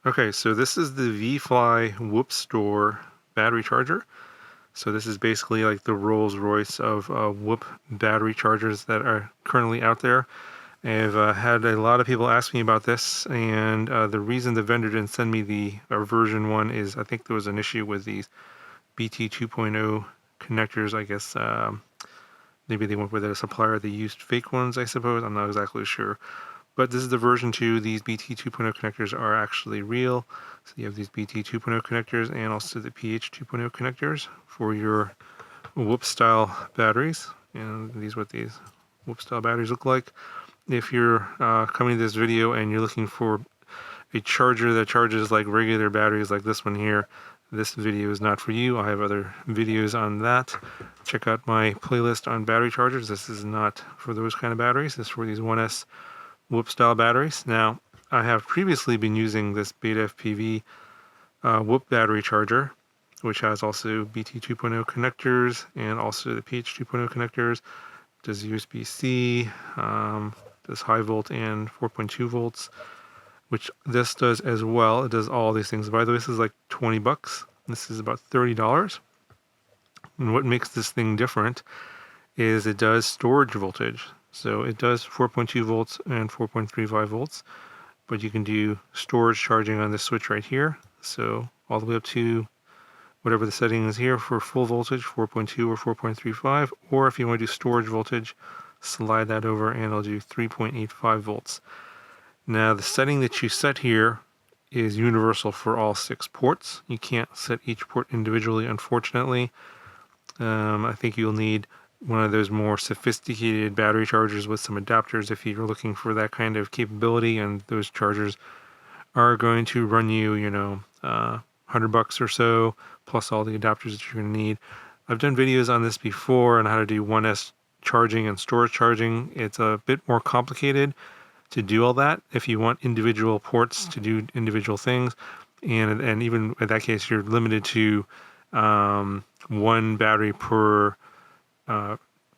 Okay, so this is the ViFLY WhoopStor battery charger. So this is basically like the Rolls-Royce of Whoop battery chargers that are currently out there. I've had a lot of people ask me about this, and the reason the vendor didn't send me the version 1 is I think there was an issue with these BT 2.0 connectors. I guess maybe they went with a supplier. They used fake ones, I suppose. I'm not exactly sure. But this is the version 2. These BT 2.0 connectors are actually real. So you have these BT 2.0 connectors and also the PH 2.0 connectors for your Whoop style batteries. And these are what these Whoop style batteries look like. If you're coming to this video and you're looking for a charger that charges like regular batteries like this one here, this video is not for you. I have other videos on that. Check out my playlist on battery chargers. This is not for those kind of batteries. This is for these 1S Whoop style batteries. Now, I have previously been using this Beta FPV Whoop battery charger, which has also BT 2.0 connectors and also the PH 2.0 connectors. Does USB-C, does high volt and 4.2 volts, which this does as well. It does all these things. By the way, this is like 20 bucks. This is about $30. And what makes this thing different is it does storage voltage. So it does 4.2 volts and 4.35 volts, but you can do storage charging on this switch right here. So all the way up to whatever the setting is here for full voltage, 4.2 or 4.35, or if you want to do storage voltage, slide that over and it'll do 3.85 volts. Now the setting that you set here is universal for all 6 ports. You can't set each port individually, unfortunately. I think you'll need one of those more sophisticated battery chargers with some adapters if you're looking for that kind of capability, and those chargers are going to run you, $100 or so, plus all the adapters that you're going to need. I've done videos on this before on how to do 1S charging and storage charging. It's a bit more complicated to do all that if you want individual ports to do individual things, and even in that case you're limited to one battery per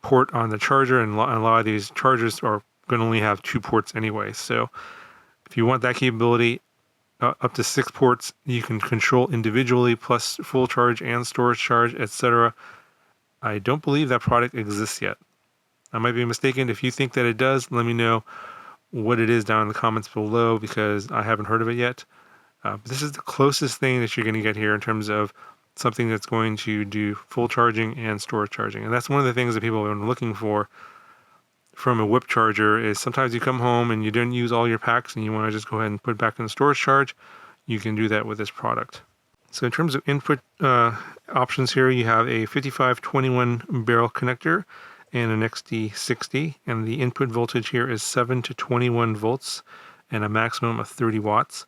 port on the charger, and a lot of these chargers are going to only have 2 ports anyway. So if you want that capability, up to 6 ports you can control individually, plus full charge and storage charge, etc. I don't believe that product exists yet. I might be mistaken. If you think that it does, let me know what it is down in the comments below, because I haven't heard of it yet. But this is the closest thing that you're going to get here in terms of something that's going to do full charging and storage charging. And that's one of the things that people have been looking for from a Whoop charger, is sometimes you come home and you didn't use all your packs and you want to just go ahead and put it back in the storage charge. You can do that with this product. So in terms of input options here, you have a 5521 barrel connector and an XD60, and the input voltage here is 7 to 21 volts and a maximum of 30 watts.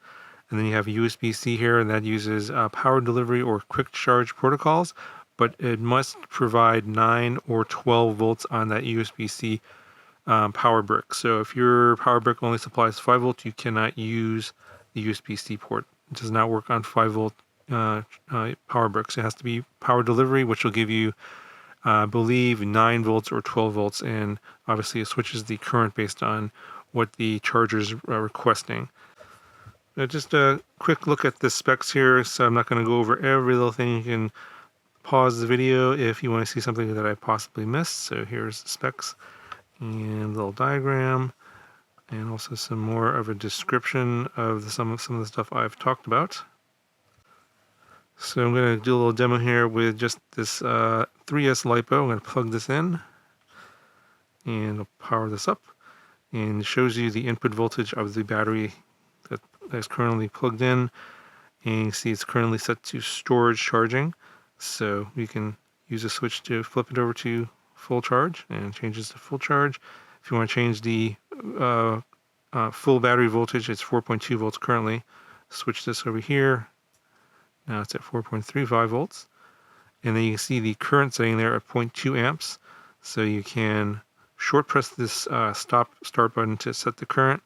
And then you have USB-C here, and that uses power delivery or quick charge protocols, but it must provide 9 or 12 volts on that USB-C power brick. So if your power brick only supplies 5 volts, you cannot use the USB-C port. It does not work on 5 volt power bricks. It has to be power delivery, which will give you, I believe, 9 volts or 12 volts, and obviously it switches the current based on what the charger is requesting. Just a quick look at the specs here, so I'm not going to go over every little thing. You can pause the video if you want to see something that I possibly missed. So here's the specs and a little diagram, and also some more of a description of some of the stuff I've talked about. So I'm going to do a little demo here with just this 3S Lipo. I'm going to plug this in and I'll power this up, and it shows you the input voltage of the battery that's currently plugged in, and you see it's currently set to storage charging. So you can use a switch to flip it over to full charge, and it changes to full charge. If you want to change the full battery voltage, it's 4.2 volts currently. Switch this over here. Now it's at 4.35 volts. And then you can see the current setting there at 0.2 amps. So you can short press this start button to set the current.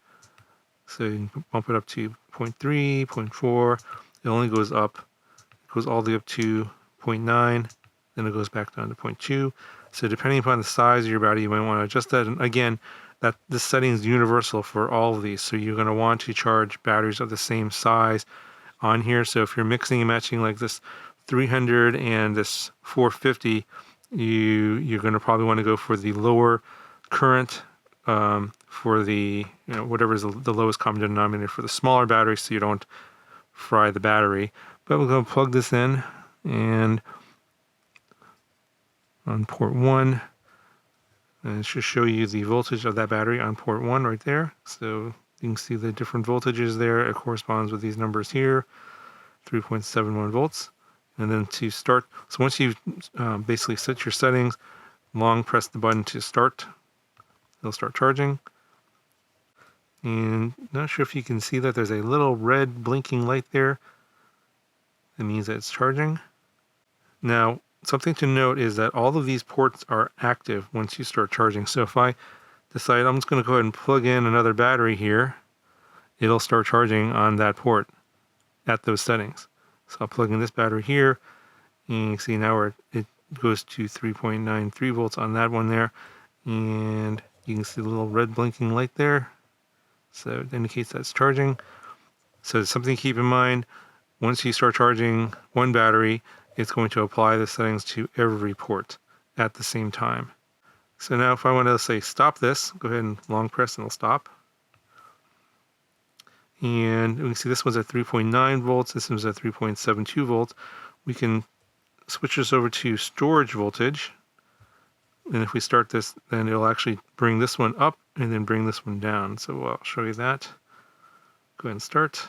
So you can bump it up to 0.3, 0.4. It only goes up. It goes all the way up to 0.9. Then it goes back down to 0.2. So depending upon the size of your battery, you might want to adjust that. And again, that this setting is universal for all of these. So you're going to want to charge batteries of the same size on here. So if you're mixing and matching like this 300 and this 450, you're going to probably want to go for the lower current for the, whatever is the lowest common denominator for the smaller battery, so you don't fry the battery. But we're going to plug this in, and on port 1, and it should show you the voltage of that battery on port 1 right there. So you can see the different voltages there. It corresponds with these numbers here, 3.71 volts. And then to start, so once you've basically set your settings, long press the button to start. It'll start charging. And not sure if you can see that there's a little red blinking light there. That means that it's charging. Now, something to note is that all of these ports are active once you start charging. So if I decide I'm just going to go ahead and plug in another battery here, it'll start charging on that port at those settings. So I'll plug in this battery here, and you can see now it goes to 3.93 volts on that one there, and you can see the little red blinking light there. So it indicates that it's charging. So it's something to keep in mind. Once you start charging one battery, it's going to apply the settings to every port at the same time. So now if I want to say stop this, go ahead and long press and it'll stop. And we can see this one's at 3.9 volts, this one's at 3.72 volts. We can switch this over to storage voltage. And if we start this, then it'll actually bring this one up and then bring this one down. So I'll show you that. Go ahead and start.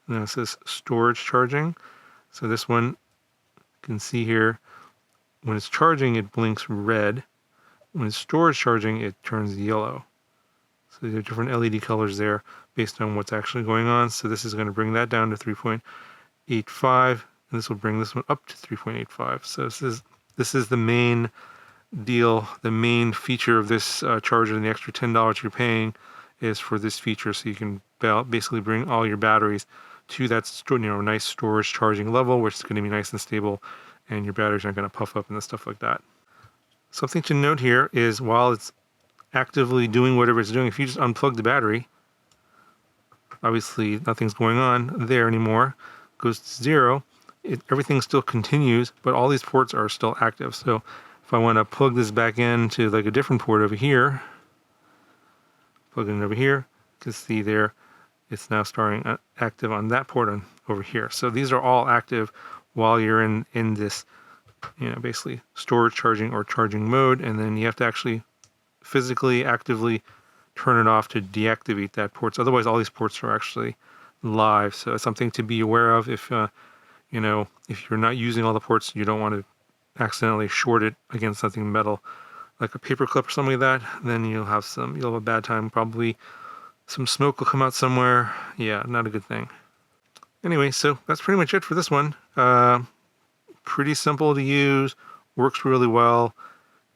And then it says storage charging. So this one, you can see here, when it's charging, it blinks red. When it's storage charging, it turns yellow. So there are different LED colors there based on what's actually going on. So this is going to bring that down to 3.85, and this will bring this one up to 3.85. So this is the main deal, the main feature of this charger, and the extra $10 you're paying is for this feature, so you can basically bring all your batteries to that nice storage charging level, which is going to be nice and stable, and your batteries aren't going to puff up and stuff like that. Something to note here is while it's actively doing whatever it's doing, if you just unplug the battery, obviously nothing's going on there anymore, goes to 0, everything still continues, but all these ports are still active. So if I want to plug this back into like a different port over here, plug it in over here, you can see there it's now starting active on that port over here. So these are all active while you're in this, basically storage charging or charging mode, and then you have to actually physically actively turn it off to deactivate that port. So otherwise all these ports are actually live. So it's something to be aware of. If if you're not using all the ports, you don't want to accidentally short it against something metal like a paper clip or something like that, then you'll have a bad time. Probably some smoke will come out somewhere. Yeah, not a good thing. Anyway, so that's pretty much it for this one. Pretty simple to use, works really well.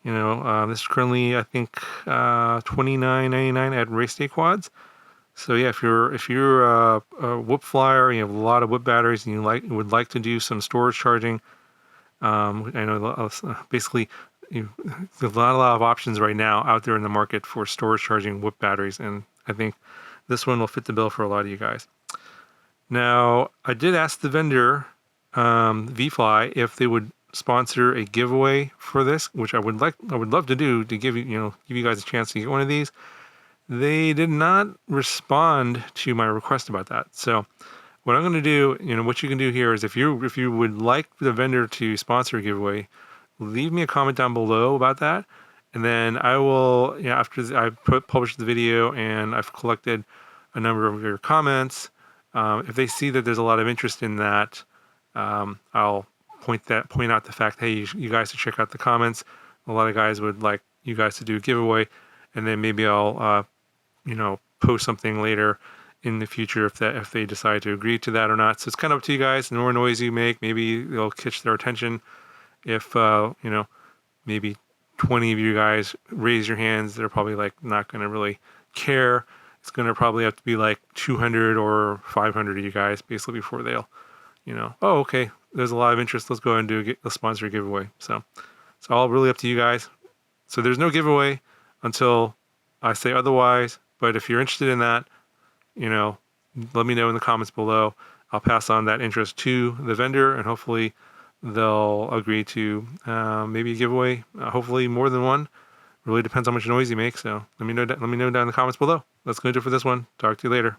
This is currently, I think, $29.99 at Race Day Quads. So yeah, if you're a Whoop flyer, you have a lot of Whoop batteries, and you would like to do some storage charging. I know basically there's a lot of options right now out there in the market for storage charging Whoop batteries, and I think this one will fit the bill for a lot of you guys. Now, I did ask the vendor, ViFLY, if they would sponsor a giveaway for this, which I would love to do, to give you guys a chance to get one of these. They did not respond to my request about that. So what I'm going to do, what you can do here is if you would like the vendor to sponsor a giveaway, leave me a comment down below about that. And then I will, after I published the video and I've collected a number of your comments, if they see that there's a lot of interest in that, I'll point out the fact, hey, you guys should check out the comments. A lot of guys would like you guys to do a giveaway, and then maybe I'll, post something later in the future if they decide to agree to that or not. So it's kind of up to you guys. The more noise you make, maybe it'll catch their attention. If maybe 20 of you guys raise your hands, they're probably not going to really care. It's going to probably have to be 200 or 500 of you guys basically before they'll, oh, okay, there's a lot of interest. Let's go ahead and do a sponsor giveaway. So it's all really up to you guys. So there's no giveaway. until I say otherwise. But if you're interested in that, you know, let me know in the comments below. I'll pass on that interest to the vendor, and hopefully they'll agree to maybe a giveaway. Hopefully more than one. Really depends how much noise you make. So let me know down in the comments below. That's going to do it for this one. Talk to you later.